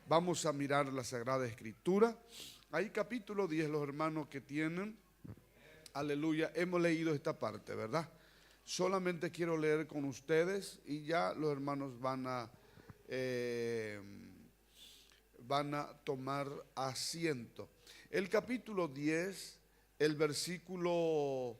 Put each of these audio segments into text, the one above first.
Vamos a mirar la Sagrada Escritura. Ahí capítulo 10, los hermanos que tienen, aleluya, hemos leído esta parte, ¿verdad? Solamente quiero leer con ustedes y ya los hermanos van a tomar asiento. El capítulo 10, el versículo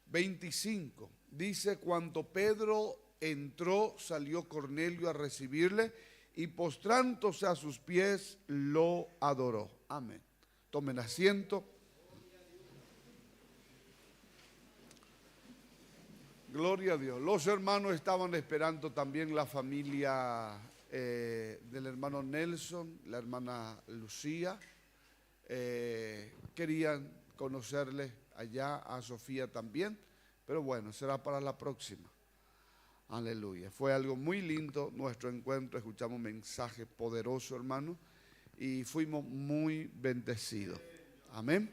25, dice: cuando Pedro entró, salió Cornelio a recibirle y postrándose a sus pies, lo adoró. Amén. Tomen asiento. Gloria a Dios. Los hermanos estaban esperando también la familia del hermano Nelson, la hermana Lucía. Querían conocerles allá, a Sofía también, pero bueno, será para la próxima. Aleluya. Fue algo muy lindo nuestro encuentro, escuchamos un mensaje poderoso, hermano, y fuimos muy bendecidos. Amén.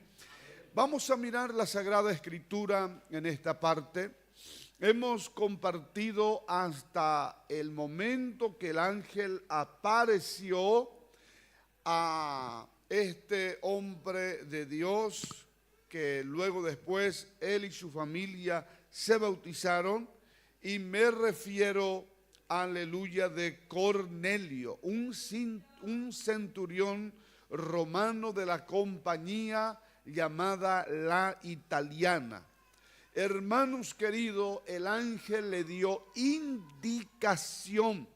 Vamos a mirar la Sagrada Escritura en esta parte. Hemos compartido hasta el momento que el ángel apareció a este hombre de Dios, que luego después él y su familia se bautizaron, y me refiero, aleluya, de Cornelio, un centurión romano de la compañía llamada La Italiana. Hermanos queridos, el ángel le dio indicación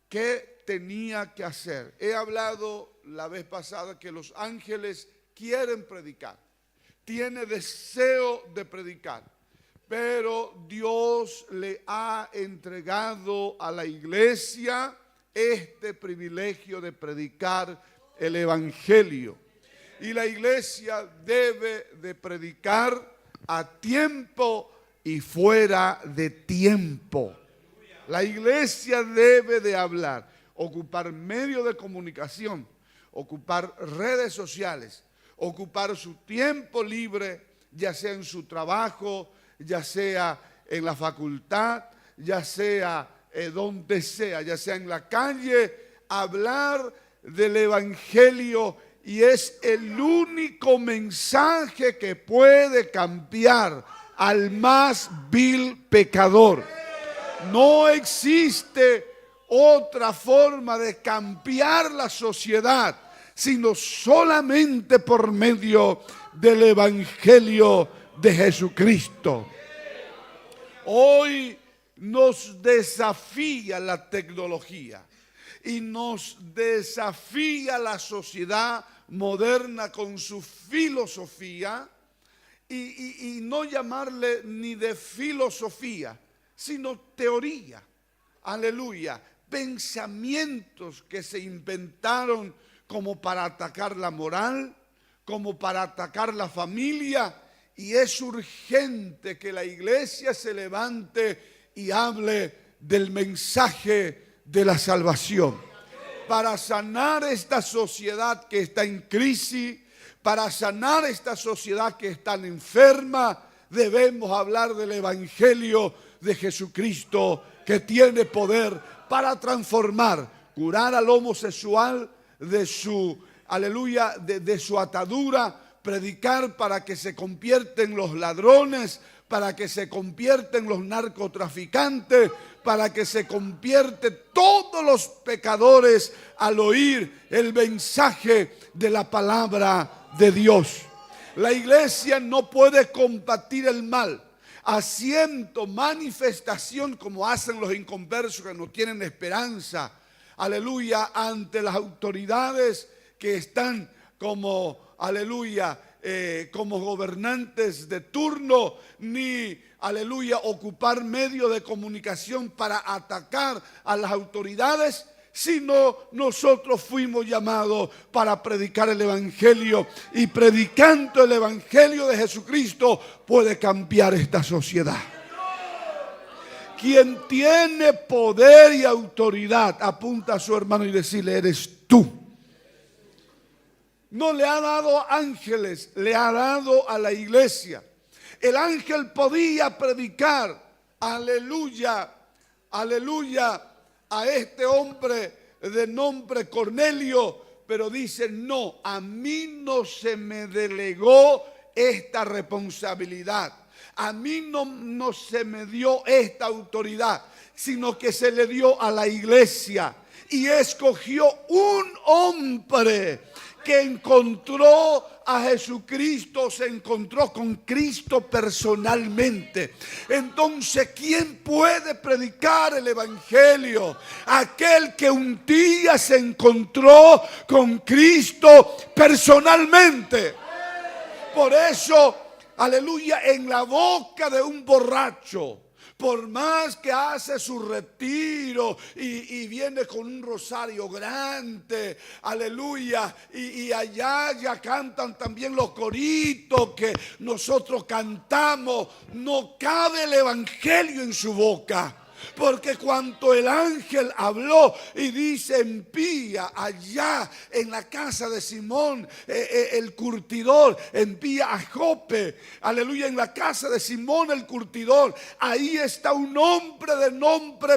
qué tenía que hacer. He hablado la vez pasada que los ángeles quieren predicar, tienen deseo de predicar, pero Dios le ha entregado a la iglesia este privilegio de predicar el evangelio. Y la iglesia debe de predicar a tiempo y fuera de tiempo. La iglesia debe de hablar, ocupar medios de comunicación, ocupar redes sociales, ocupar su tiempo libre, ya sea en su trabajo, ya sea en la facultad, ya sea donde sea, ya sea en la calle, hablar del evangelio. Y es el único mensaje que puede cambiar al más vil pecador. No existe otra forma de cambiar la sociedad, sino solamente por medio del evangelio de Jesucristo. Hoy nos desafía la tecnología y nos desafía la sociedad moderna con su filosofía, y no llamarle ni de filosofía, sino teoría. Aleluya. Pensamientos que se inventaron como para atacar la moral, como para atacar la familia, y es urgente que la iglesia se levante y hable del mensaje de la salvación. Para sanar esta sociedad que está en crisis, para sanar esta sociedad que está enferma, debemos hablar del evangelio de Jesucristo, que tiene poder para transformar, curar al homosexual de su, aleluya, de su atadura, predicar para que se convierten los ladrones, para que se convierten los narcotraficantes, para que se convierten todos los pecadores al oír el mensaje de la palabra de Dios. La iglesia no puede combatir el mal haciendo manifestación como hacen los inconversos que no tienen esperanza, aleluya, ante las autoridades que están como, aleluya, como gobernantes de turno, ni, aleluya, ocupar medios de comunicación para atacar a las autoridades, sino nosotros fuimos llamados para predicar el evangelio, y predicando el evangelio de Jesucristo puede cambiar esta sociedad. Quien tiene poder y autoridad, apunta a su hermano y decirle: eres tú. No le ha dado ángeles, le ha dado a la iglesia. El ángel podía predicar, aleluya, aleluya, a este hombre de nombre Cornelio, pero dice: no, a mí no se me delegó esta responsabilidad, a mí no se me dio esta autoridad, sino que se le dio a la iglesia. Y escogió un hombre que encontró a Jesucristo, se encontró con Cristo personalmente. Entonces, ¿quién puede predicar el evangelio? Aquel que un día se encontró con Cristo personalmente. Por eso, aleluya, en la boca de un borracho, por más que hace su retiro y viene con un rosario grande, aleluya, y allá ya cantan también los coritos que nosotros cantamos, no cabe el evangelio en su boca. Porque cuando el ángel habló y dice: envía allá en la casa de Simón, el curtidor, envía a Jope, aleluya, en la casa de Simón el curtidor, ahí está un hombre de nombre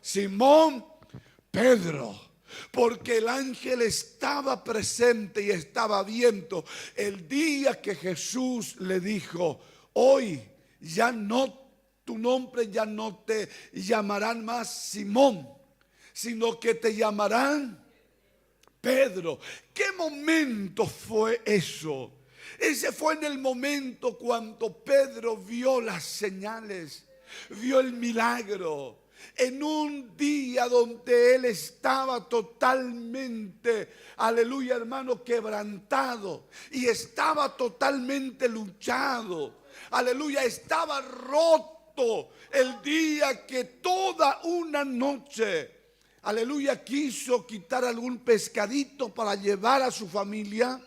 Simón Pedro. Porque el ángel estaba presente y estaba viendo el día que Jesús le dijo: hoy ya no, tu nombre ya no te llamarán más Simón, sino que te llamarán Pedro. ¿Qué momento fue eso? Ese fue en el momento cuando Pedro vio las señales, vio el milagro. En un día donde él estaba totalmente, aleluya hermano, quebrantado, y estaba totalmente luchado, aleluya, estaba roto. El día que toda una noche, aleluya, quiso quitar algún pescadito para llevar a su familia,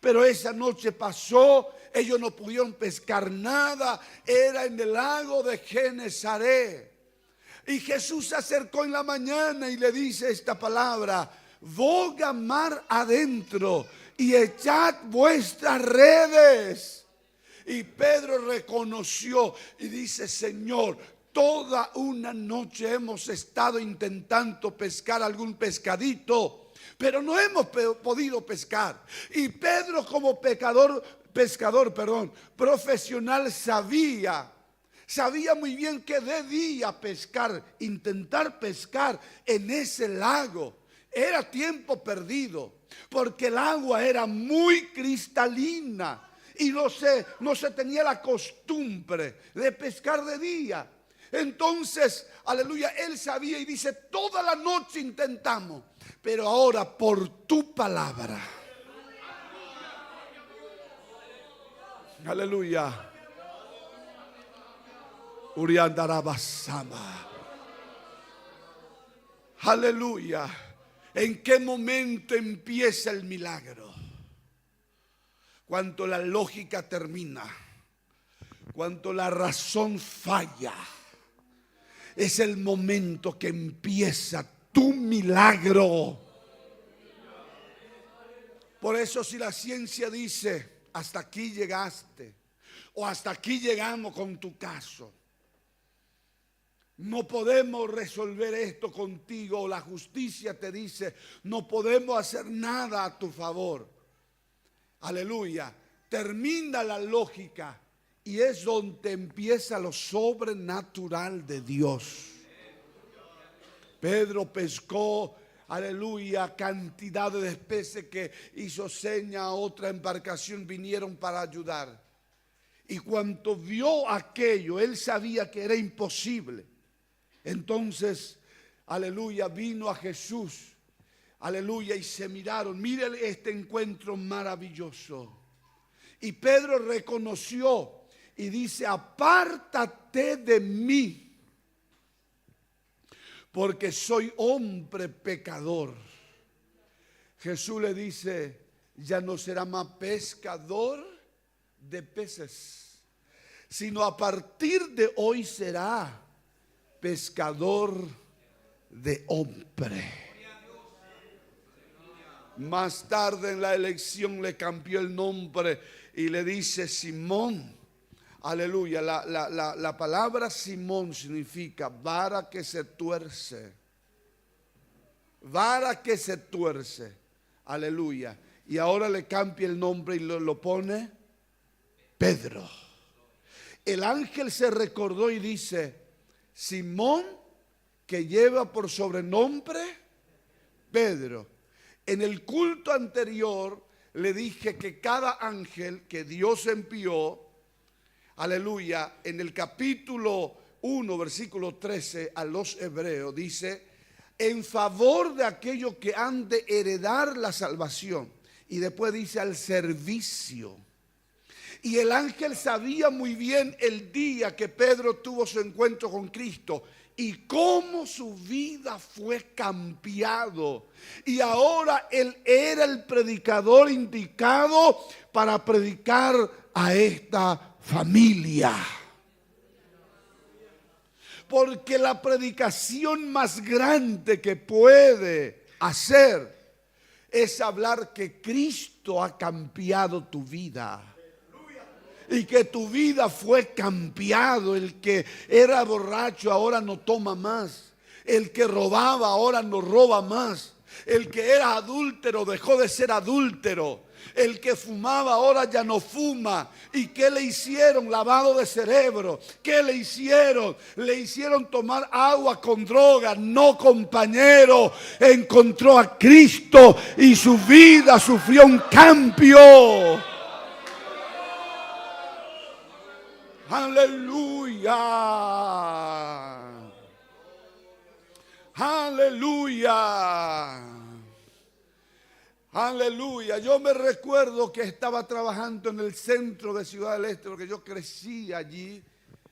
pero esa noche pasó, ellos no pudieron pescar nada, era en el lago de Genesaret. Y Jesús se acercó en la mañana y le dice esta palabra: boga mar adentro y echad vuestras redes. Y Pedro reconoció y dice: Señor, toda una noche hemos estado intentando pescar algún pescadito, pero no hemos podido pescar. Y Pedro, como pescador profesional, sabía muy bien que debía pescar, intentar pescar en ese lago. Era tiempo perdido, porque el agua era muy cristalina y no se tenía la costumbre de pescar de día. Entonces, aleluya, él sabía y dice: toda la noche intentamos, pero ahora por tu palabra, aleluya, Uriandarabasama, aleluya. ¿En qué momento empieza el milagro? Cuando la lógica termina, cuando la razón falla, es el momento que empieza tu milagro. Por eso, si la ciencia dice: hasta aquí llegaste, o hasta aquí llegamos con tu caso, no podemos resolver esto contigo, o la justicia te dice: no podemos hacer nada a tu favor, aleluya, termina la lógica y es donde empieza lo sobrenatural de Dios. Pedro pescó, aleluya, cantidades de peces que hizo seña a otra embarcación, vinieron para ayudar. Y cuando vio aquello, él sabía que era imposible. Entonces, aleluya, vino a Jesús, aleluya, y se miraron. Miren este encuentro maravilloso. Y Pedro reconoció y dice: apártate de mí, porque soy hombre pecador. Jesús le dice: ya no será más pescador de peces, sino a partir de hoy será pescador de hombre. Más tarde en la elección le cambió el nombre y le dice: Simón, Aleluya. La palabra Simón significa vara que se tuerce. Vara que se tuerce. Aleluya. Y ahora le cambia el nombre y lo pone Pedro. El ángel se recordó y dice: Simón, que lleva por sobrenombre Pedro. En el culto anterior le dije que cada ángel que Dios envió, aleluya, en el capítulo 1, versículo 13 a los hebreos, dice: en favor de aquellos que han de heredar la salvación. Y después dice: al servicio. Y el ángel sabía muy bien el día que Pedro tuvo su encuentro con Cristo y cómo su vida fue cambiado. Y ahora él era el predicador indicado para predicar a esta familia. Porque la predicación más grande que puede hacer es hablar que Cristo ha cambiado tu vida. Y que tu vida fue cambiado. El que era borracho ahora no toma más. El que robaba ahora no roba más. El que era adúltero dejó de ser adúltero. El que fumaba ahora ya no fuma. ¿Y qué le hicieron? Lavado de cerebro. ¿Qué le hicieron? Le hicieron tomar agua con droga. No, compañero. Encontró a Cristo y su vida sufrió un cambio. Aleluya. Aleluya. Aleluya. Yo me recuerdo que estaba trabajando en el centro de Ciudad del Este, porque yo crecí allí.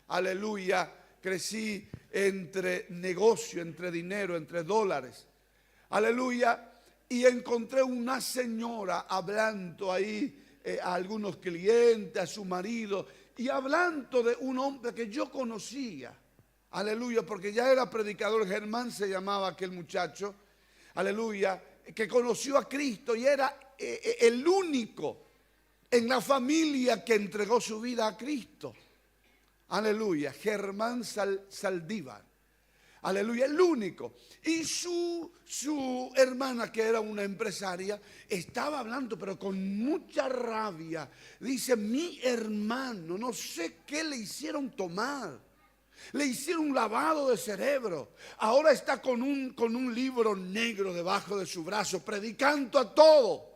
Aleluya. Crecí entre negocio, entre dinero, entre dólares. Aleluya. Y encontré una señora hablando ahí a algunos clientes, a su marido, y hablando de un hombre que yo conocía. Aleluya, porque ya era predicador. Germán se llamaba aquel muchacho. Aleluya, que conoció a Cristo y era el único en la familia que entregó su vida a Cristo. Aleluya, Germán Saldívar. Aleluya, el único. Y su hermana, que era una empresaria, estaba hablando, pero con mucha rabia. Dice: mi hermano, no sé qué le hicieron tomar. Le hicieron un lavado de cerebro. Ahora está con un libro negro debajo de su brazo, predicando a todo.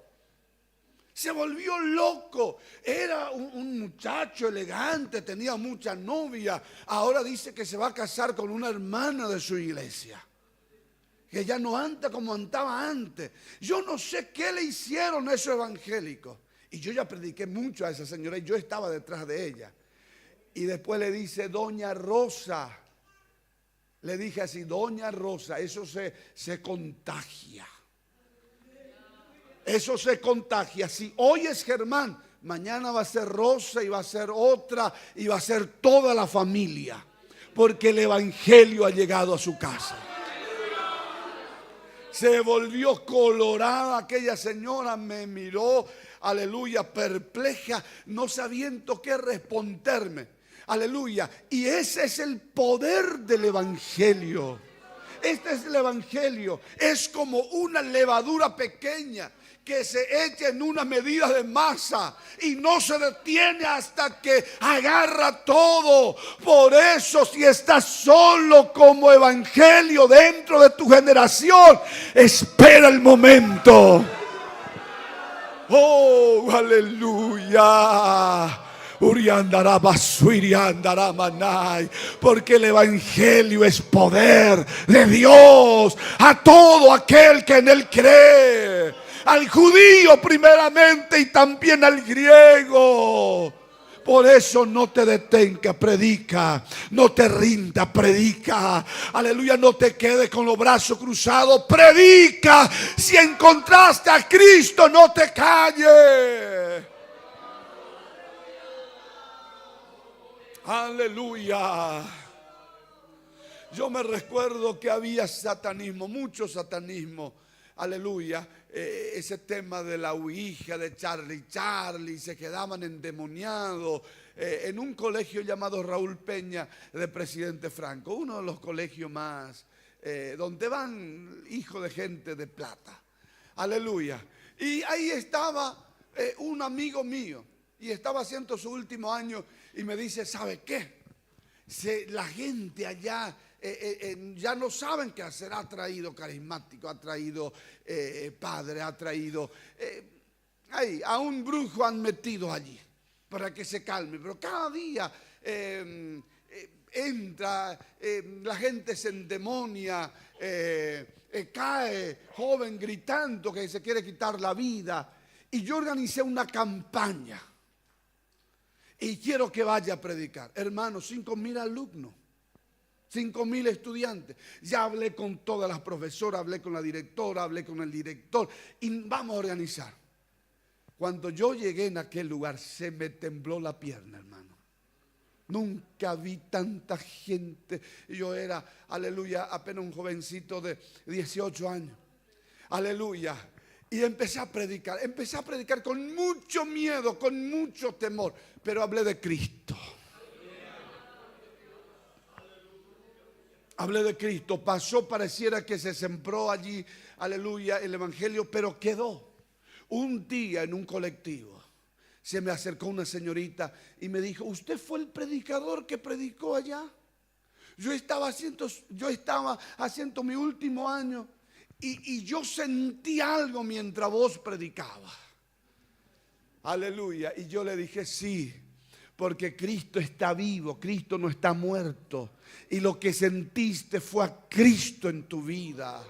Se volvió loco. Era un muchacho elegante, tenía mucha novia. Ahora dice que se va a casar con una hermana de su iglesia. Que ya no anda como andaba antes. Yo no sé qué le hicieron a esos evangélicos. Y yo ya prediqué mucho a esa señora y yo estaba detrás de ella. Y después le dice: doña Rosa. Le dije así: doña Rosa, eso se contagia. Eso se contagia. Si hoy es Germán, mañana va a ser Rosa y va a ser otra y va a ser toda la familia. Porque el evangelio ha llegado a su casa. Se volvió colorada aquella señora, me miró, aleluya, perpleja, no sabiendo qué responderme. Aleluya. Y ese es el poder del evangelio. Este es el evangelio. Es como una levadura pequeña que se echa en una medida de masa y no se detiene hasta que agarra todo. Por eso, si estás solo como evangelio dentro de tu generación, espera el momento. Oh, aleluya. Porque el evangelio es poder de Dios a todo aquel que en él cree, al judío primeramente y también al griego. Por eso no te detenga, predica, no te rinda, predica. Aleluya, no te quedes con los brazos cruzados, predica. Si encontraste a Cristo, no te calles. Aleluya. Yo me recuerdo que había satanismo, mucho satanismo. Aleluya. Ese tema de la ouija, de Charlie, se quedaban endemoniados. en un colegio llamado Raúl Peña de Presidente Franco, uno de los colegios más, donde van hijos de gente de plata. Aleluya. Y ahí estaba un amigo mío y estaba haciendo su último año y me dice, ¿sabe qué? La gente allá ya no saben qué hacer. Ha traído carismático, ha traído padre, ha traído... a un brujo han metido allí para que se calme. Pero cada día entra, la gente se endemonia, cae joven gritando que se quiere quitar la vida. Y yo organicé una campaña y quiero que vaya a predicar. Hermanos, 5,000 alumnos, 5,000 estudiantes. Ya hablé con todas las profesoras, hablé con la directora, hablé con el director y vamos a organizar. Cuando yo llegué en aquel lugar se me tembló la pierna, hermano. Nunca vi tanta gente. Yo era, aleluya, apenas un jovencito de 18 años. Aleluya. Y empecé a predicar con mucho miedo, con mucho temor, pero hablé de Cristo. Hablé de Cristo, pasó, pareciera que se sembró allí, aleluya, el evangelio, pero quedó. Un día en un colectivo se me acercó una señorita y me dijo, ¿usted fue el predicador que predicó allá? Yo estaba haciendo mi último año. Y yo sentí algo mientras vos predicabas. Aleluya. Y yo le dije, sí, porque Cristo está vivo, Cristo no está muerto. Y lo que sentiste fue a Cristo en tu vida.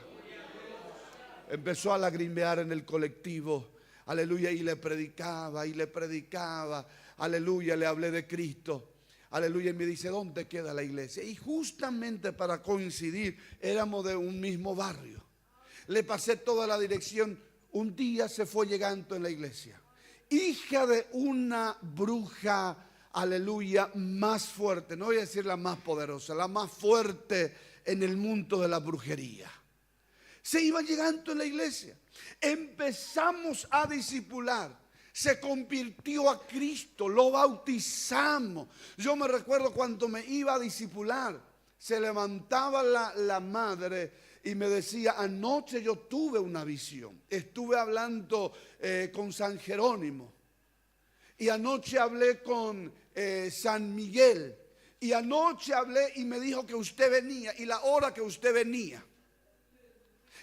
Empezó a lagrimear en el colectivo. Aleluya. Y le predicaba, aleluya, le hablé de Cristo. Aleluya. Y me dice, ¿dónde queda la iglesia? Y justamente para coincidir, éramos de un mismo barrio. Le pasé toda la dirección. Un día se fue llegando en la iglesia. Hija de una bruja, aleluya, más fuerte. No voy a decir la más poderosa, la más fuerte en el mundo de la brujería. Se iba llegando en la iglesia. Empezamos a discipular. Se convirtió a Cristo, lo bautizamos. Yo me recuerdo cuando me iba a discipular, se levantaba la madre y me decía, anoche yo tuve una visión. Estuve hablando con San Jerónimo. Y anoche hablé con San Miguel. Y anoche hablé y me dijo que usted venía y la hora que usted venía.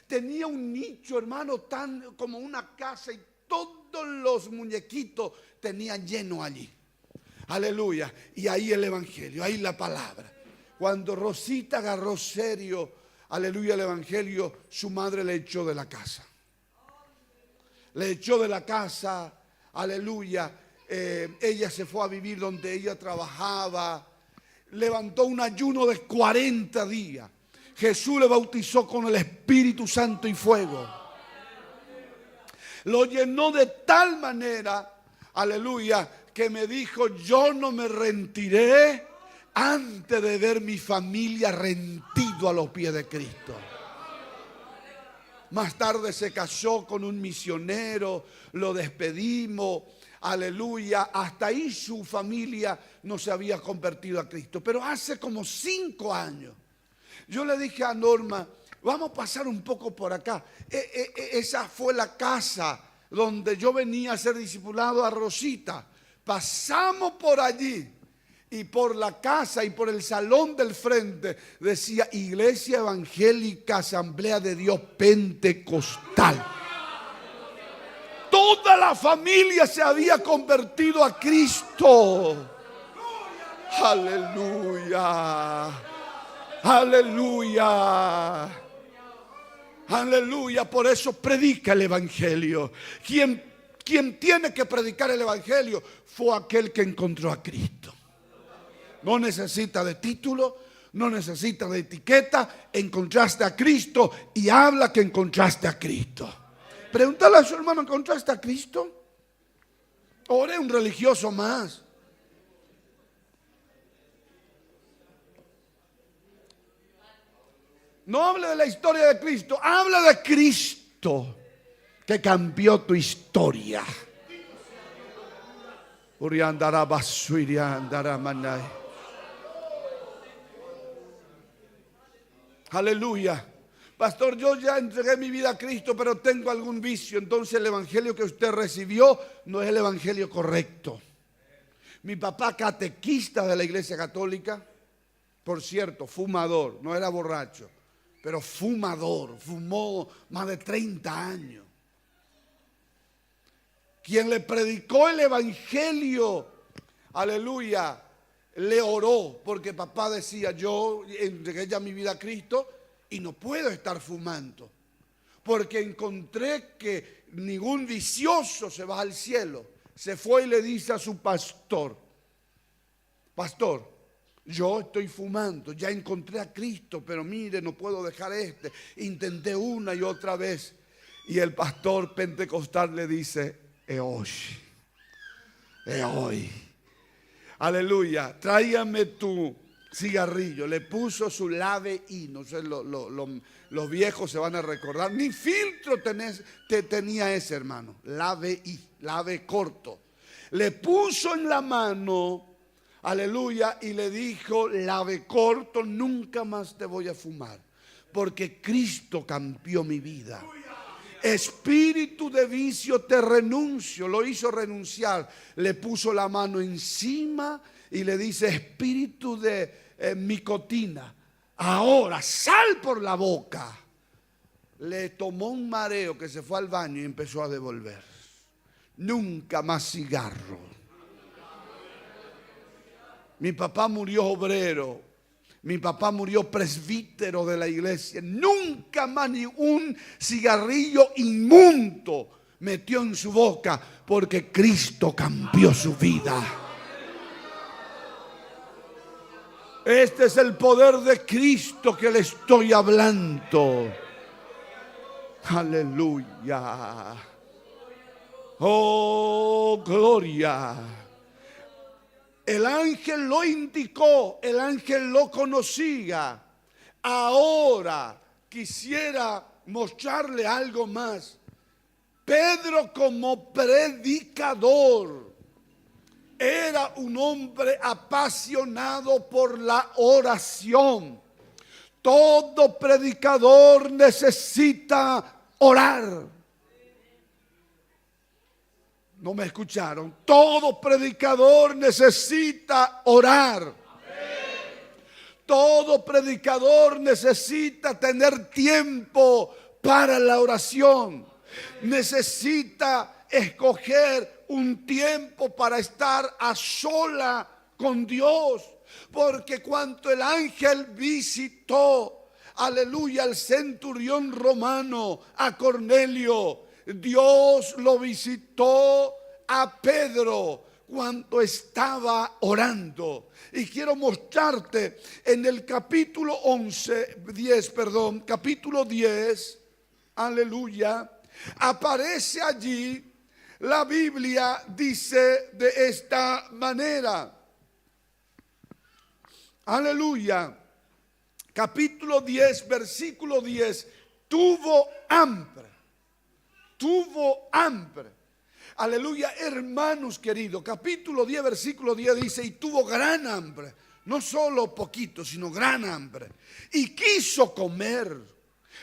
Tenía un nicho, hermano, tan como una casa y todos los muñequitos tenían lleno allí. Aleluya. Y ahí el evangelio, ahí la palabra. Cuando Rosita agarró serio, aleluya, el evangelio, su madre le echó de la casa. Le echó de la casa, aleluya. Ella se fue a vivir donde ella trabajaba. Levantó un ayuno de 40 días. Jesús le bautizó con el Espíritu Santo y fuego. Lo llenó de tal manera, aleluya, que me dijo, yo no me rendiré antes de ver mi familia rendido a los pies de Cristo. Más tarde se casó con un misionero, lo despedimos, aleluya. Hasta ahí su familia no se había convertido a Cristo. Pero hace como 5 años, yo le dije a Norma, vamos a pasar un poco por acá. Esa fue la casa donde yo venía a ser discipulado a Rosita. Pasamos por allí. Y por la casa y por el salón del frente decía Iglesia Evangélica Asamblea de Dios Pentecostal. Toda la familia se había convertido a Cristo. Aleluya. Aleluya. Aleluya. Por eso predica el Evangelio. Quien tiene que predicar el Evangelio fue aquel que encontró a Cristo. No necesita de título, no necesita de etiqueta. Encontraste a Cristo y habla que encontraste a Cristo. Pregúntale a su hermano, ¿encontraste a Cristo? ¿O eres un religioso más? No hable de la historia de Cristo, habla de Cristo que cambió tu historia. Aleluya. Pastor, yo ya entregué mi vida a Cristo, pero tengo algún vicio. Entonces el evangelio que usted recibió no es el evangelio correcto. Mi papá, catequista de la Iglesia Católica, por cierto, fumador, no era borracho, pero fumador, fumó más de 30 años. Quien le predicó el evangelio, aleluya, le oró, porque papá decía, yo entregué ya mi vida a Cristo y no puedo estar fumando, porque encontré que ningún vicioso se va al cielo. Se fue y le dice a su pastor, pastor, yo estoy fumando, ya encontré a Cristo, pero mire, no puedo dejar este. Intenté una y otra vez. Y el pastor pentecostal le dice, es hoy. Aleluya, tráigame tu cigarrillo. Le puso su Lave I. No sé, los viejos se van a recordar. Ni filtro tenía ese, hermano. Lave I, Lave corto. Le puso en la mano, aleluya, y le dijo, Lave corto, nunca más te voy a fumar, porque Cristo cambió mi vida. Espíritu de vicio te renuncio. Lo hizo renunciar. Le puso la mano encima y le dice, espíritu de nicotina, ahora sal por la boca. Le tomó un mareo que se fue al baño y empezó a devolver. Nunca más cigarro. Mi papá murió obrero. Mi papá murió presbítero de la iglesia. Nunca más ni un cigarrillo inmundo metió en su boca, porque Cristo cambió su vida. Este es el poder de Cristo que le estoy hablando. Aleluya. Oh, gloria. El ángel lo indicó, el ángel lo conocía. Ahora quisiera mostrarle algo más. Pedro, como predicador, era un hombre apasionado por la oración. Todo predicador necesita orar. No me escucharon. Todo predicador necesita orar. Todo predicador necesita tener tiempo para la oración. Necesita escoger un tiempo para estar a sola con Dios. Porque cuando el ángel visitó, aleluya, al centurión romano, a Cornelio, Dios lo visitó a Pedro cuando estaba orando. Y quiero mostrarte en el capítulo 10, aleluya, aparece allí, la Biblia dice de esta manera, aleluya, capítulo 10, versículo 10, tuvo hambre. Aleluya, hermanos queridos, capítulo 10, versículo 10 dice, y tuvo gran hambre, no solo poquito, sino gran hambre, y quiso comer,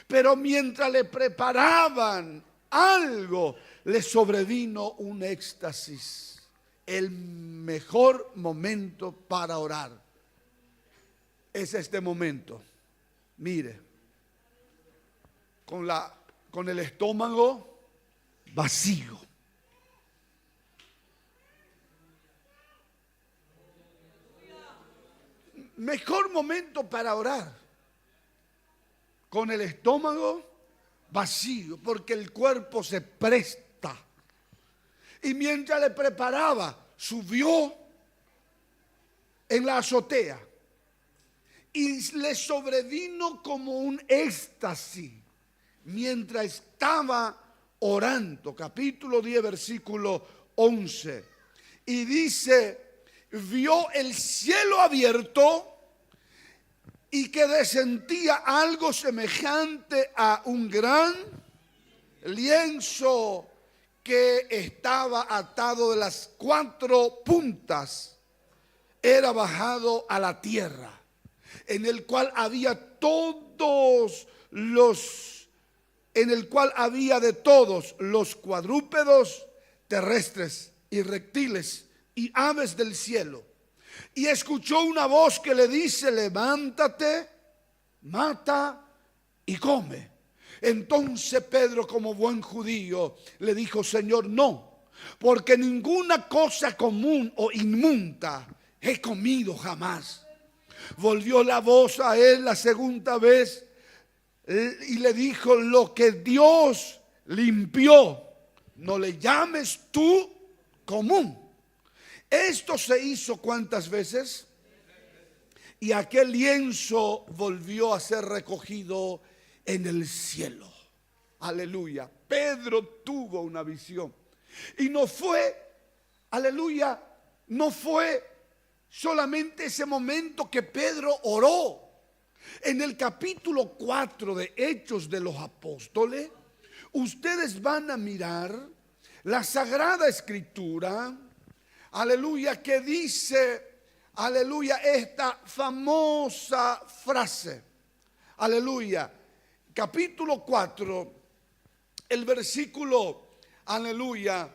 pero mientras le preparaban algo, le sobrevino un éxtasis. El mejor momento para orar es este momento. Mire, con el estómago vacío. Mejor momento para orar con el estómago vacío, porque el cuerpo se presta. Y mientras le preparaba, subió en la azotea y le sobrevino como un éxtasis mientras estaba orando. Capítulo 10, versículo 11. Y dice, vio el cielo abierto y que descendía algo semejante a un gran lienzo que estaba atado de las 4 puntas era bajado a la tierra, en el cual había de todos los cuadrúpedos terrestres y reptiles y aves del cielo. Y escuchó una voz que le dice: levántate, mata y come. Entonces Pedro, como buen judío, le dijo: Señor, no, porque ninguna cosa común o inmunda he comido jamás. Volvió la voz a él la segunda vez y le dijo: lo que Dios limpió, no le llames tú común. Esto se hizo ¿cuántas veces? Y aquel lienzo volvió a ser recogido en el cielo. Aleluya. Pedro tuvo una visión. Y no fue, aleluya, no fue solamente ese momento que Pedro oró. En el capítulo 4 de Hechos de los Apóstoles, ustedes van a mirar la Sagrada Escritura, aleluya, que dice, aleluya, esta famosa frase. Aleluya. Capítulo 4, el versículo, aleluya,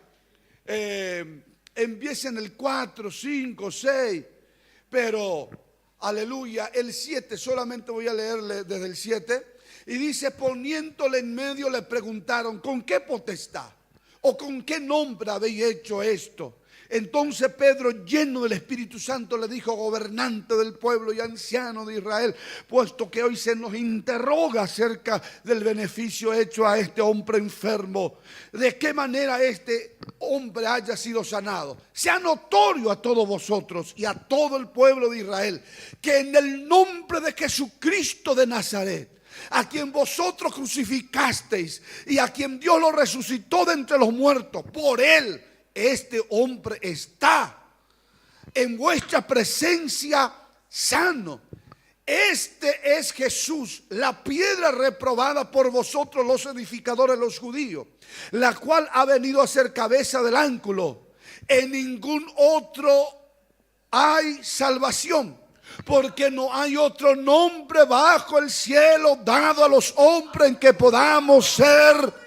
empieza en el 4, 5, 6, pero, aleluya, el 7, solamente voy a leerle desde el 7, y dice: poniéndole en medio le preguntaron: ¿con qué potestad o con qué nombre habéis hecho esto? Entonces Pedro, lleno del Espíritu Santo, le dijo: gobernante del pueblo y anciano de Israel, puesto que hoy se nos interroga acerca del beneficio hecho a este hombre enfermo, de qué manera este hombre haya sido sanado, sea notorio a todos vosotros y a todo el pueblo de Israel, que en el nombre de Jesucristo de Nazaret, a quien vosotros crucificasteis y a quien Dios lo resucitó de entre los muertos, por él este hombre está en vuestra presencia sano. Este es Jesús, la piedra reprobada por vosotros los edificadores, los judíos, la cual ha venido a ser cabeza del ángulo. En ningún otro hay salvación, porque no hay otro nombre bajo el cielo dado a los hombres en que podamos ser.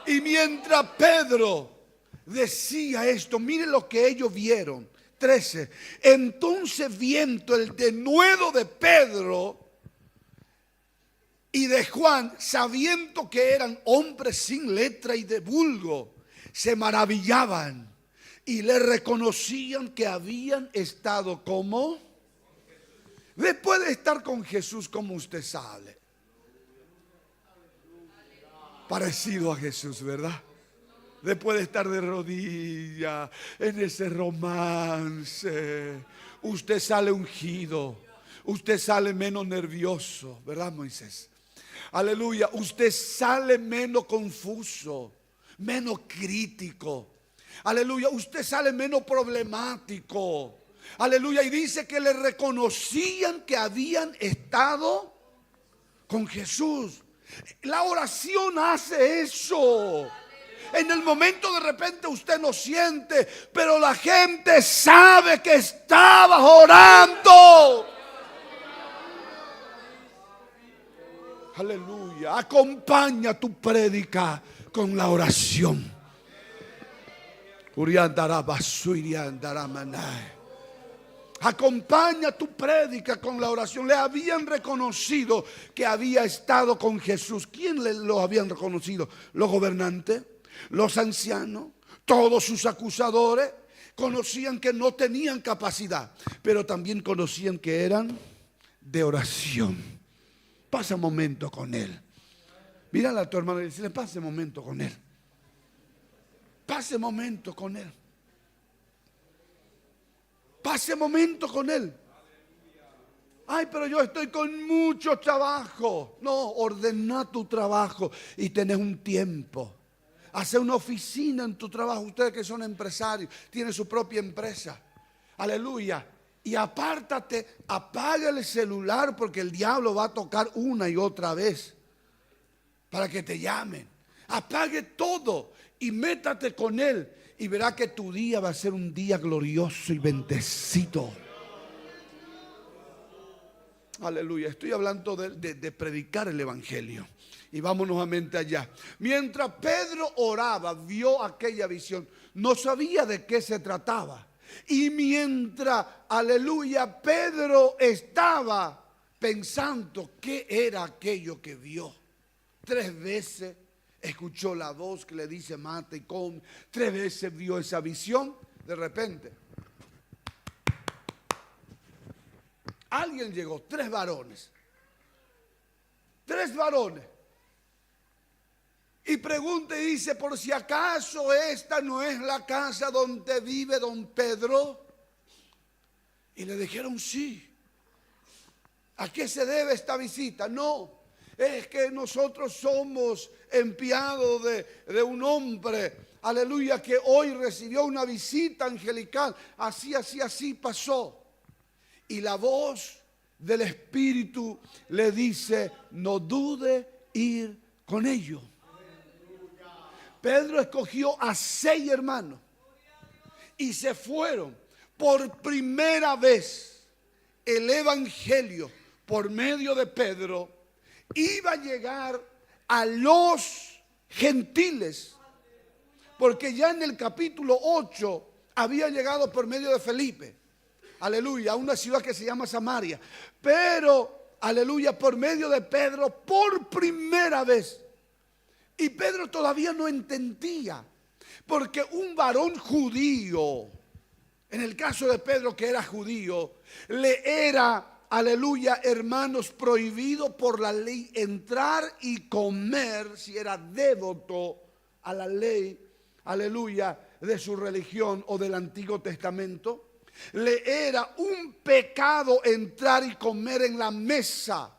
Y mientras Pedro decía esto, miren lo que ellos vieron. 13. Entonces, viendo el denuedo de Pedro y de Juan, sabiendo que eran hombres sin letra y de vulgo, se maravillaban y le reconocían que habían estado como, después de estar con Jesús, como usted sabe, parecido a Jesús, ¿verdad? Después de estar de rodillas en ese romance, usted sale ungido, usted sale menos nervioso, ¿verdad, Moisés? Aleluya, usted sale menos confuso, menos crítico. Aleluya, usted sale menos problemático. Aleluya, y dice que le reconocían que habían estado con Jesús. La oración hace eso. En el momento de repente usted no siente, pero la gente sabe que estaba orando. Aleluya. Acompaña tu prédica con la oración. Acompaña tu prédica con la oración. Le habían reconocido que había estado con Jesús. ¿Quién lo habían reconocido? Los gobernantes, los ancianos, todos sus acusadores. Conocían que no tenían capacidad, pero también conocían que eran de oración. Pasa un momento con él. Mírale a tu hermano y dice: pase un momento con él. Pase un momento con él. Pase momento con él. Ay, pero yo estoy con mucho trabajo. No, ordena tu trabajo y tenés un tiempo. Hace una oficina en tu trabajo. Ustedes que son empresarios, tienen su propia empresa. Aleluya. Y apártate, apaga el celular, porque el diablo va a tocar una y otra vez. para que te llamen. Apague todo y métate con Él y verá que tu día va a ser un día glorioso y bendecido. Aleluya. Estoy hablando de predicar el evangelio. Y vamos nuevamente allá. Mientras Pedro oraba, vio aquella visión. No sabía de qué se trataba. Y mientras, aleluya, Pedro estaba pensando qué era aquello que vio. 3 veces escuchó la voz que le dice mata y come. 3 veces vio esa visión. De repente alguien llegó, 3 varones. 3 varones. Y pregunta y dice, por si acaso esta no es la casa donde vive don Pedro. Y le dijeron sí. ¿A qué se debe esta visita? No, es que nosotros somos enviados de un hombre, aleluya, que hoy recibió una visita angelical. Así pasó. Y la voz del Espíritu le dice, no dude ir con ellos. Pedro escogió a 6 hermanos y se fueron. Por primera vez el evangelio por medio de Pedro iba a llegar a los gentiles, porque ya en el capítulo 8 había llegado por medio de Felipe, aleluya, a una ciudad que se llama Samaria. Pero, aleluya, por medio de Pedro por primera vez. Y Pedro todavía no entendía, porque un varón judío, en el caso de Pedro que era judío, le era, aleluya, hermanos, prohibido por la ley entrar y comer si era devoto a la ley, aleluya, de su religión o del Antiguo Testamento. Le era un pecado entrar y comer en la mesa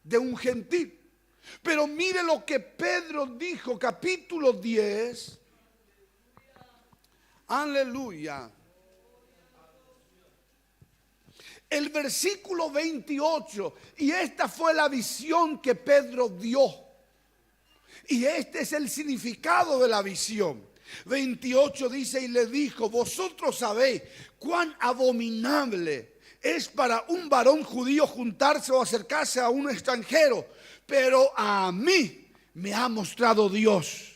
de un gentil. Pero mire lo que Pedro dijo, capítulo 10. Aleluya. El versículo 28. Y esta fue la visión que Pedro dio. Y este es el significado de la visión. 28 dice, y le dijo, vosotros sabéis cuán abominable es para un varón judío juntarse o acercarse a un extranjero. Pero a mí me ha mostrado Dios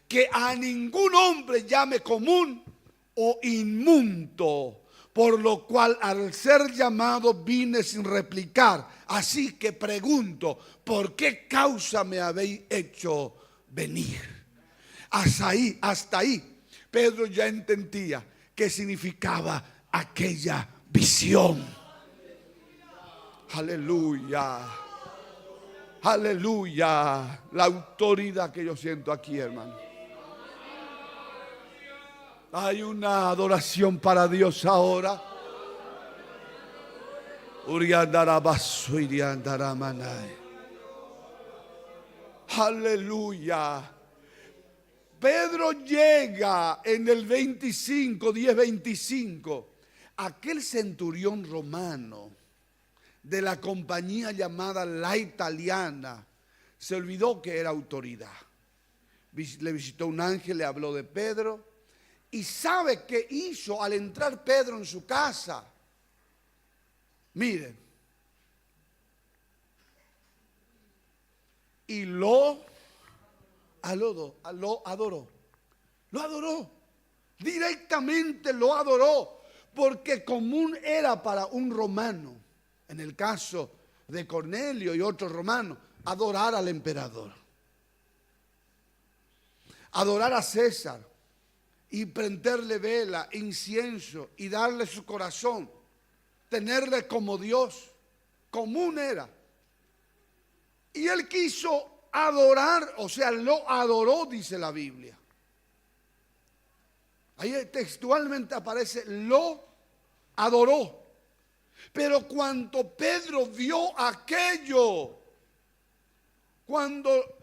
que a ningún hombre llame común o inmundo, por lo cual al ser llamado vine sin replicar. Así que pregunto, ¿por qué causa me habéis hecho venir? Hasta ahí, Pedro ya entendía qué significaba aquella visión. Aleluya. Aleluya. La autoridad que yo siento aquí, hermano. Hay una adoración para Dios ahora. Aleluya. Pedro llega en el 25, 10:25. Aquel centurión romano de la compañía llamada La Italiana se olvidó que era autoridad. Le visitó un ángel, le habló de Pedro. ¿Y sabe qué hizo al entrar Pedro en su casa? Miren. Y lo adoró. Lo adoró. Directamente lo adoró. Porque común era para un romano, en el caso de Cornelio y otros romanos, adorar al emperador. Adorar a César y prenderle vela, incienso y darle su corazón. Tenerle como Dios. Común era. Y él quiso adorar, o sea, lo adoró, dice la Biblia. Ahí textualmente aparece, lo adoró. Pero cuando Pedro vio aquello, cuando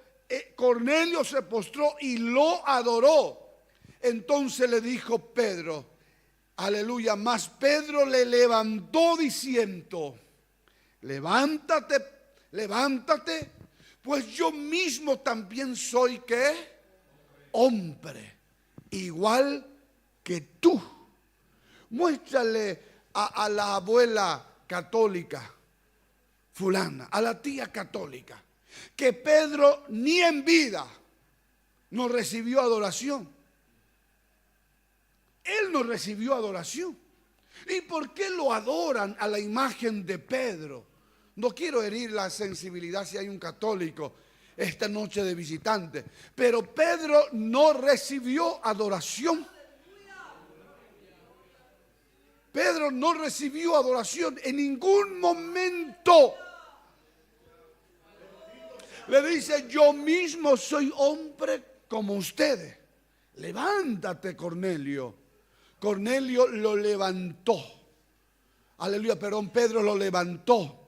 Cornelio se postró y lo adoró, entonces le dijo Pedro, aleluya, mas Pedro le levantó diciendo, levántate, pues yo mismo también soy ¿qué? Hombre, igual que tú. Muéstrale a la abuela católica fulana, a la tía católica, que Pedro ni en vida no recibió adoración. Él no recibió adoración. ¿Y por qué lo adoran a la imagen de Pedro? No quiero herir la sensibilidad si hay un católico esta noche de visitante, pero Pedro no recibió adoración. Pedro no recibió adoración en ningún momento. Le dice, yo mismo soy hombre como ustedes. Levántate, Cornelio. Cornelio lo levantó. Aleluya, perdón, Pedro lo levantó.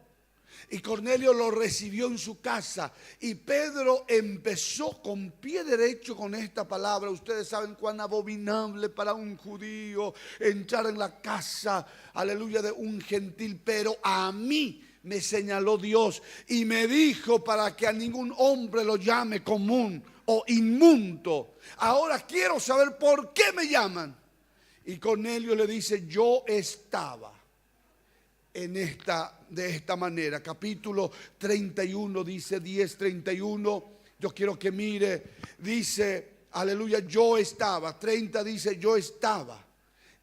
Y Cornelio lo recibió en su casa. Y Pedro empezó con pie derecho con esta palabra. Ustedes saben cuán abominable para un judío entrar en la casa, aleluya, de un gentil. Pero a mí me señaló Dios y me dijo para que a ningún hombre lo llame común o inmundo. Ahora quiero saber por qué me llaman. Y Cornelio le dice, yo estaba de esta manera. Capítulo 31 dice 10:31. Yo quiero que mire, dice, aleluya, yo estaba. 30 dice, yo estaba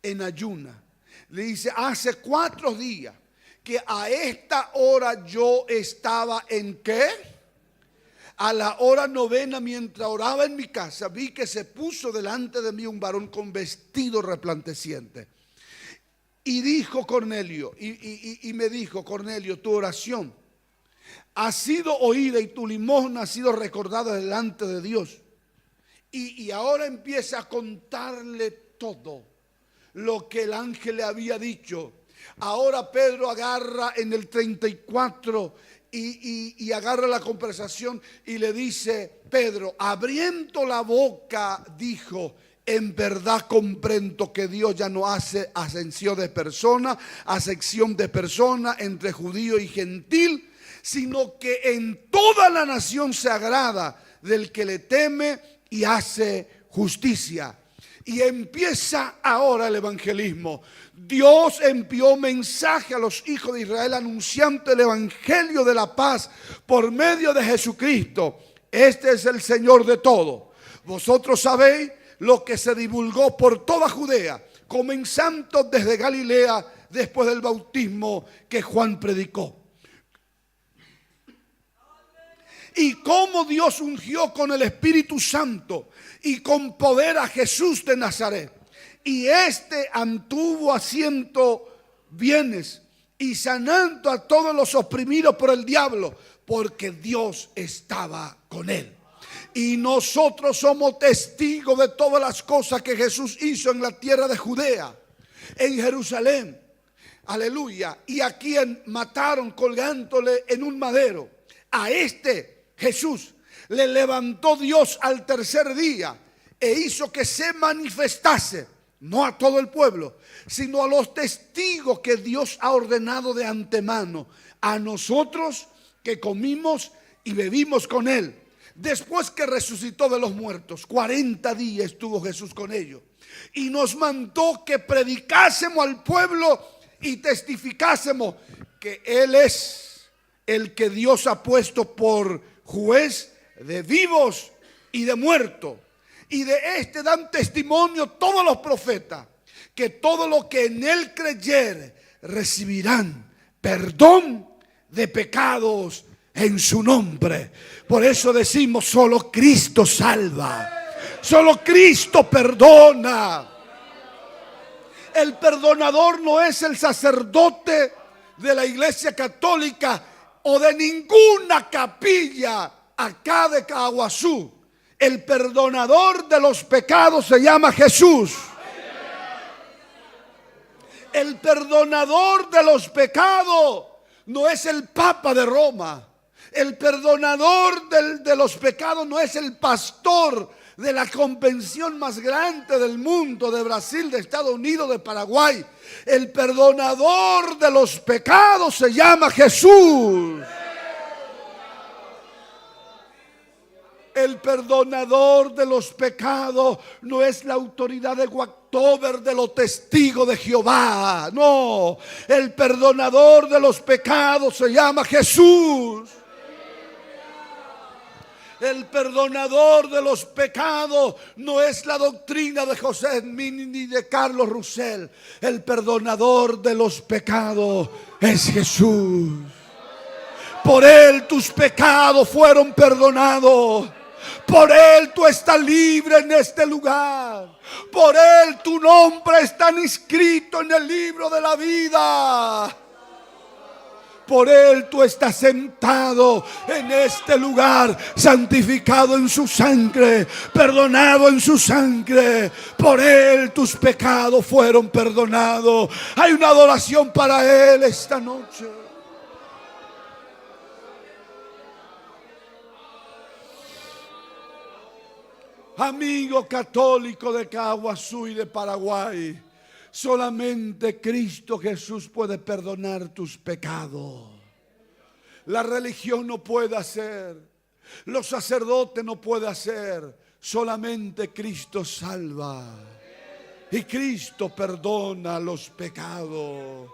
en ayuna. Le dice, hace 4 días que a esta hora yo estaba en ¿qué? A la hora 9, mientras oraba en mi casa, vi que se puso delante de mí un varón con vestido resplandeciente. Y dijo Cornelio, y me dijo, Cornelio, tu oración ha sido oída y tu limosna ha sido recordada delante de Dios. Y ahora empieza a contarle todo lo que el ángel le había dicho. Ahora Pedro agarra en el 34 y agarra la conversación y le dice, Pedro, abriendo la boca, dijo, en verdad comprendo que Dios ya no hace acepción de persona entre judío y gentil, sino que en toda la nación se agrada del que le teme y hace justicia. Y empieza ahora el evangelismo. Dios envió mensaje a los hijos de Israel anunciando el evangelio de la paz por medio de Jesucristo. Este es el Señor de todo. Vosotros sabéis lo que se divulgó por toda Judea, comenzando desde Galilea después del bautismo que Juan predicó. Y cómo Dios ungió con el Espíritu Santo y con poder a Jesús de Nazaret. Y este anduvo haciendo bienes y sanando a todos los oprimidos por el diablo, porque Dios estaba con él. Y nosotros somos testigos de todas las cosas que Jesús hizo en la tierra de Judea, en Jerusalén. Aleluya. Y a quien mataron colgándole en un madero. A este Jesús le levantó Dios al tercer día e hizo que se manifestase, no a todo el pueblo, sino a los testigos que Dios ha ordenado de antemano, a nosotros que comimos y bebimos con él. Después que resucitó de los muertos, 40 días estuvo Jesús con ellos. Y nos mandó que predicásemos al pueblo y testificásemos que Él es el que Dios ha puesto por juez de vivos y de muertos. Y de este dan testimonio todos los profetas, que todo lo que en Él creyere recibirán perdón de pecados en su nombre. Por eso decimos, solo Cristo salva, solo Cristo perdona. El perdonador no es el sacerdote de la Iglesia Católica o de ninguna capilla acá de Caguazú. El perdonador de los pecados se llama Jesús. El perdonador de los pecados no es el Papa de Roma. El perdonador de los pecados no es el pastor de la convención más grande del mundo, de Brasil, de Estados Unidos, de Paraguay. El perdonador de los pecados se llama Jesús. El perdonador de los pecados no es la autoridad de October de los testigos de Jehová. No, el perdonador de los pecados se llama Jesús. El perdonador de los pecados no es la doctrina de José Smith ni de Carlos Russell. El perdonador de los pecados es Jesús. Por Él tus pecados fueron perdonados. Por Él tú estás libre en este lugar. Por Él tu nombre está inscrito en el libro de la vida. Por Él tú estás sentado en este lugar, santificado en su sangre, perdonado en su sangre. Por Él tus pecados fueron perdonados. Hay una adoración para Él esta noche. Amigo católico de Caguazú y de Paraguay, solamente Cristo Jesús puede perdonar tus pecados. La religión no puede hacer, los sacerdotes no pueden hacer, solamente Cristo salva. Y Cristo perdona los pecados.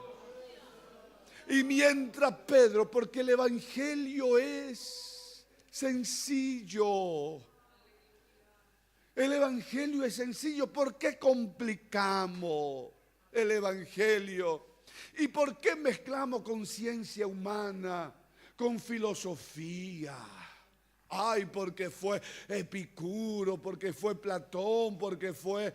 Y mientras Pedro, porque el evangelio es sencillo. El evangelio es sencillo. ¿Por qué complicamos el evangelio? ¿Y por qué mezclamos con ciencia humana, con filosofía? Ay, porque fue Epicuro, porque fue Platón, porque fue...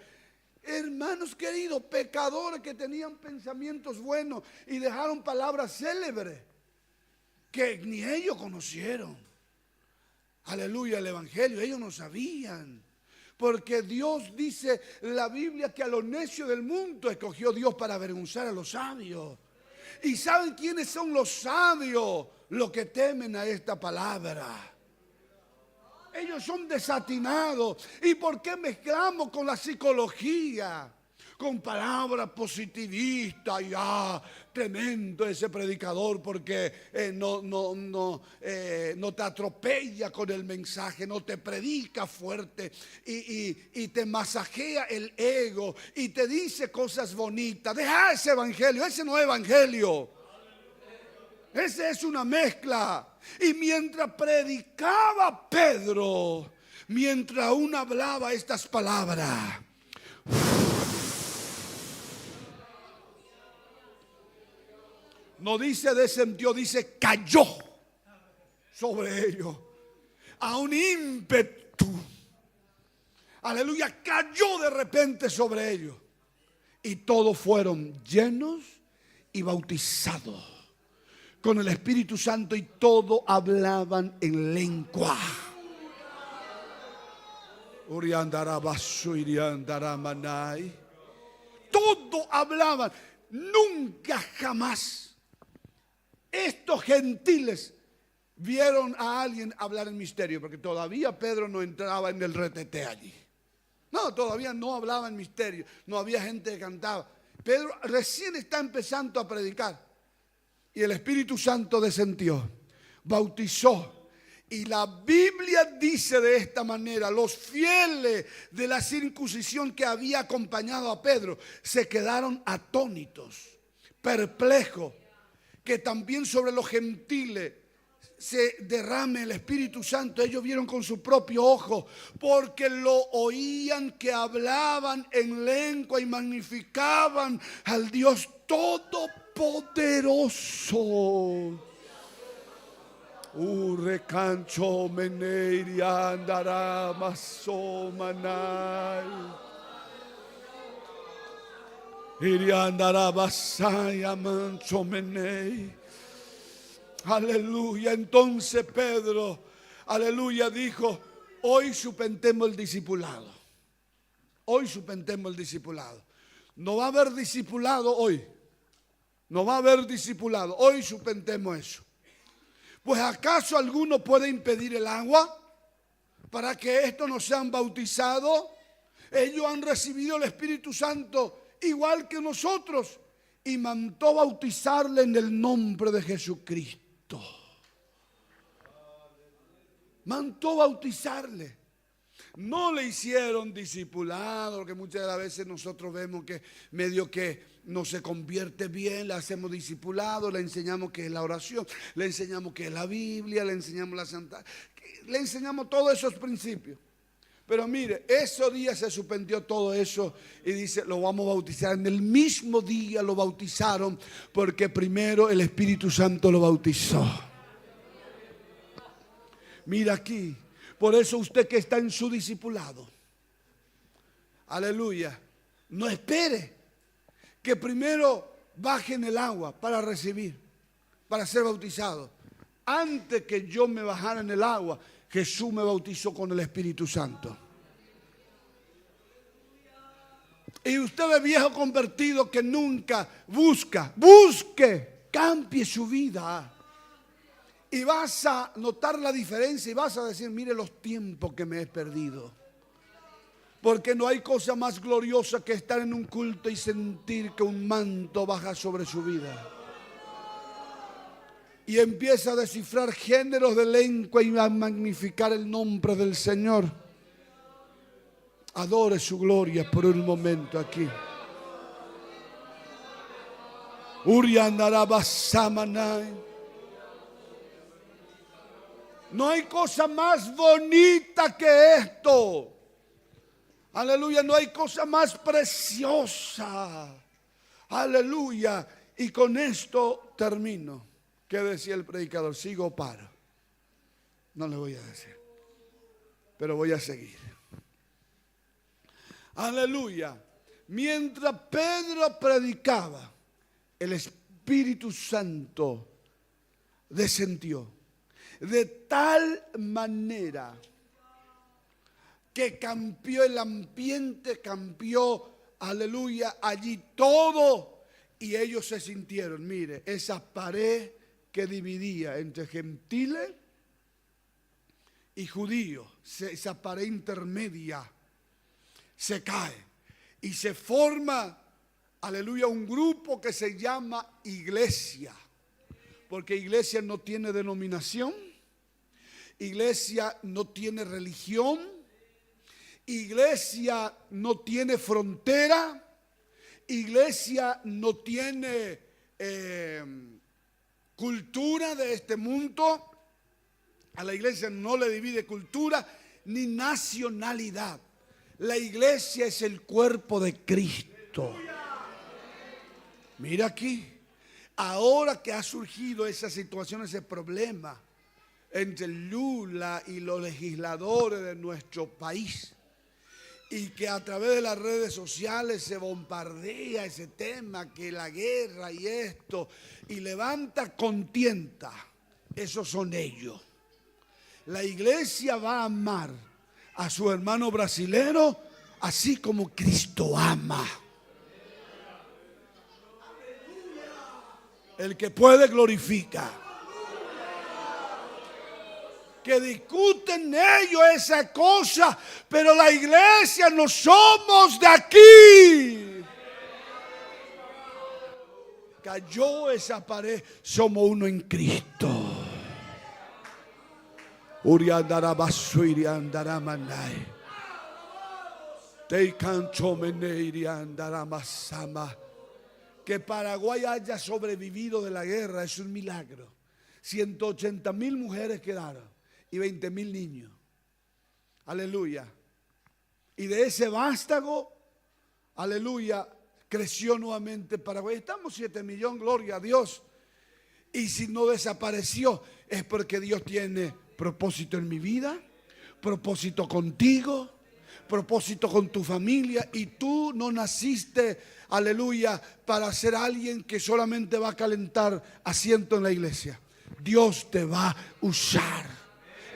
Hermanos queridos, pecadores que tenían pensamientos buenos y dejaron palabras célebres que ni ellos conocieron. Aleluya, el evangelio, ellos no sabían. Porque Dios dice en la Biblia que a los necios del mundo escogió Dios para avergonzar a los sabios. ¿Y saben quiénes son los sabios? Los que temen a esta palabra. Ellos son desatinados. ¿Y por qué mezclamos con la psicología? Con palabras positivistas. Tremendo ese predicador porque no te atropella con el mensaje, no te predica fuerte y te masajea el ego y te dice cosas bonitas. Deja ese evangelio, ese no es evangelio. Esa es una mezcla. Y mientras predicaba Pedro, mientras aún hablaba estas palabras, no dice descendió, dice cayó sobre ellos a un ímpetu. Aleluya, cayó de repente sobre ellos. Y todos fueron llenos y bautizados con el Espíritu Santo y todos hablaban en lengua. Todos hablaban. Nunca jamás estos gentiles vieron a alguien hablar en misterio, porque todavía Pedro no entraba en el retete allí. No, todavía no hablaba en misterio, no había gente que cantaba. Pedro recién está empezando a predicar y el Espíritu Santo descendió, bautizó. Y la Biblia dice de esta manera: los fieles de la circuncisión que había acompañado a Pedro se quedaron atónitos, perplejos, que también sobre los gentiles se derrame el Espíritu Santo. Ellos vieron con su propio ojo, porque lo oían que hablaban en lengua y magnificaban al Dios Todopoderoso. Recancho meneiria andará masomanai. Iria andará basaya mancho menei. Aleluya. Entonces Pedro, aleluya, dijo: hoy suspendemos el discipulado. Hoy suspendemos el discipulado. No va a haber discipulado hoy. No va a haber discipulado. Hoy suspendemos eso. Pues ¿acaso alguno puede impedir el agua para que estos no sean bautizados? Ellos han recibido el Espíritu Santo igual que nosotros y mandó bautizarle en el nombre de Jesucristo. mandó bautizarle. No le hicieron discipulado, porque muchas de las veces nosotros vemos que medio que no se convierte bien, le hacemos discipulado, le enseñamos qué es la oración, le enseñamos qué es la Biblia, le enseñamos la Santa, le enseñamos todos esos principios. Pero mire, esos días se suspendió todo eso y dice, lo vamos a bautizar. En el mismo día lo bautizaron porque primero el Espíritu Santo lo bautizó. Mira aquí, por eso usted que está en su discipulado, aleluya, no espere que primero baje en el agua para recibir, para ser bautizado. Antes que yo me bajara en el agua, Jesús me bautizó con el Espíritu Santo. Y usted es viejo convertido que nunca busque, cambie su vida. Y vas a notar la diferencia y vas a decir, mire los tiempos que me he perdido. Porque no hay cosa más gloriosa que estar en un culto y sentir que un manto baja sobre su vida. Y empieza a descifrar géneros de lengua y a magnificar el nombre del Señor. Adore su gloria por un momento aquí. No hay cosa más bonita que esto. Aleluya, no hay cosa más preciosa. Aleluya. Y con esto termino. ¿Qué decía el predicador? ¿Sigo o paro? No le voy a decir, pero voy a seguir. Aleluya. Mientras Pedro predicaba, el Espíritu Santo descendió de tal manera que cambió el ambiente, cambió, aleluya, allí todo. Y ellos se sintieron, mire, esa pared que dividía entre gentiles y judíos, esa pared intermedia se cae y se forma, aleluya, un grupo que se llama iglesia, porque iglesia no tiene denominación, iglesia no tiene religión, iglesia no tiene frontera, iglesia no tiene cultura de este mundo. A la iglesia no le divide cultura ni nacionalidad. La iglesia es el cuerpo de Cristo. Mira aquí, ahora que ha surgido esa situación, ese problema entre Lula y los legisladores de nuestro país, y que a través de las redes sociales se bombardea ese tema, que la guerra y esto, y levanta contienda, esos son ellos. La iglesia va a amar a su hermano brasilero así como Cristo ama. El que puede glorifica. Que discuten ellos esa cosa, pero la iglesia no somos de aquí. Cayó esa pared, somos uno en Cristo. Que Paraguay haya sobrevivido de la guerra es un milagro. 180,000 mujeres quedaron y 20,000 niños. Aleluya. Y de ese vástago, aleluya, creció nuevamente Paraguay. Estamos 7 millones, gloria a Dios. Y si no desapareció, es porque Dios tiene propósito en mi vida, propósito contigo, propósito con tu familia. Y tú no naciste, aleluya, para ser alguien que solamente va a calentar asiento en la iglesia. Dios te va a usar.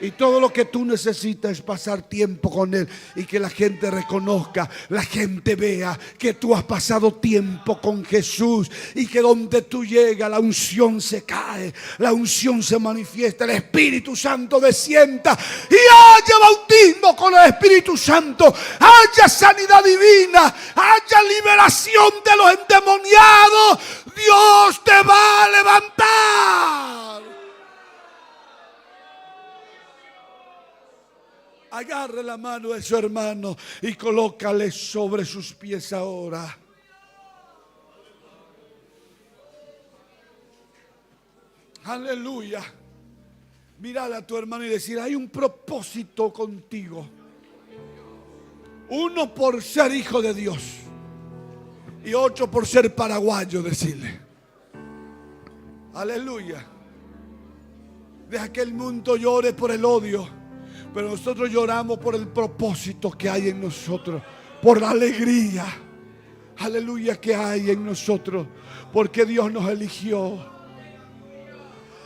Y todo lo que tú necesitas es pasar tiempo con Él y que la gente reconozca, la gente vea que tú has pasado tiempo con Jesús y que donde tú llegas la unción se cae, la unción se manifiesta, el Espíritu Santo descienda y haya bautismo con el Espíritu Santo, haya sanidad divina, haya liberación de los endemoniados. Dios te va a levantar. Agarre la mano de su hermano y colócale sobre sus pies ahora. Aleluya. Mírale a tu hermano y decir: hay un propósito contigo. Uno por ser hijo de Dios y otro por ser paraguayo, decirle. Aleluya. Deja que el mundo llore por el odio, pero nosotros lloramos por el propósito que hay en nosotros, por la alegría, aleluya, que hay en nosotros, porque Dios nos eligió.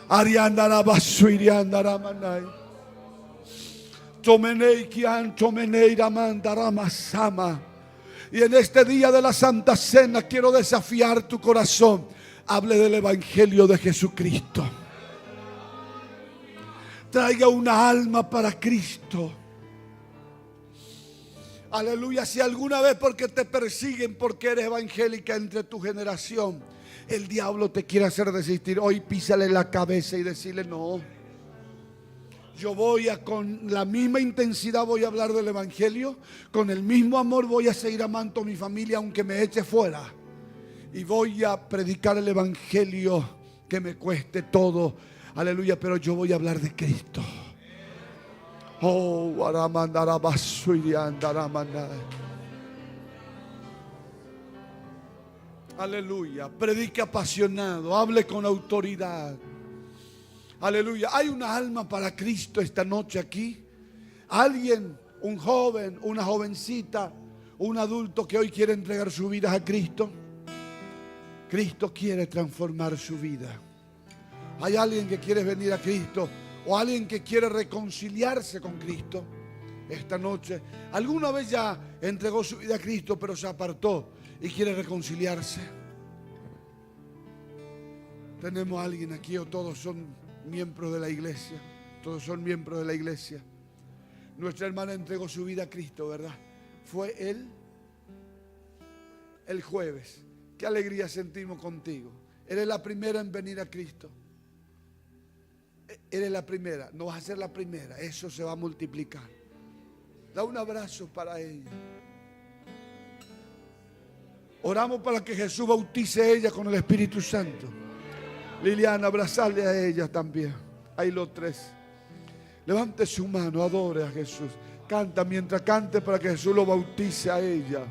Ariandara basuiriandara manai. Tomenei kian tomenei ramandara masama. Y en este día de la Santa Cena quiero desafiar tu corazón. Hable del Evangelio de Jesucristo. Traiga una alma para Cristo. Aleluya. Si alguna vez porque te persiguen porque eres evangélica entre tu generación, el diablo te quiere hacer desistir, hoy písale la cabeza y decirle: no, yo voy a, con la misma intensidad voy a hablar del Evangelio, con el mismo amor voy a seguir amando a mi familia aunque me eche fuera, y voy a predicar el Evangelio que me cueste todo, aleluya, pero yo voy a hablar de Cristo. Oh, aleluya, predique apasionado, hable con autoridad. Aleluya, hay una alma para Cristo esta noche aquí. Alguien, un joven, una jovencita, un adulto que hoy quiere entregar su vida a Cristo. Cristo quiere transformar su vida. Hay alguien que quiere venir a Cristo, o alguien que quiere reconciliarse con Cristo esta noche. Alguna vez ya entregó su vida a Cristo, pero se apartó y quiere reconciliarse. Tenemos a alguien aquí, o todos son miembros de la iglesia. Todos son miembros de la iglesia. Nuestra hermana entregó su vida a Cristo, ¿verdad? Fue el jueves. Qué alegría sentimos contigo. Eres la primera en venir a Cristo. Eres la primera. No vas a ser la primera. Eso se va a multiplicar. Da un abrazo para ella. Oramos para que Jesús bautice a ella con el Espíritu Santo. Liliana, abrazarle a ella también. Ahí los tres. Levante su mano, adore a Jesús. Canta mientras cante para que Jesús lo bautice a ella.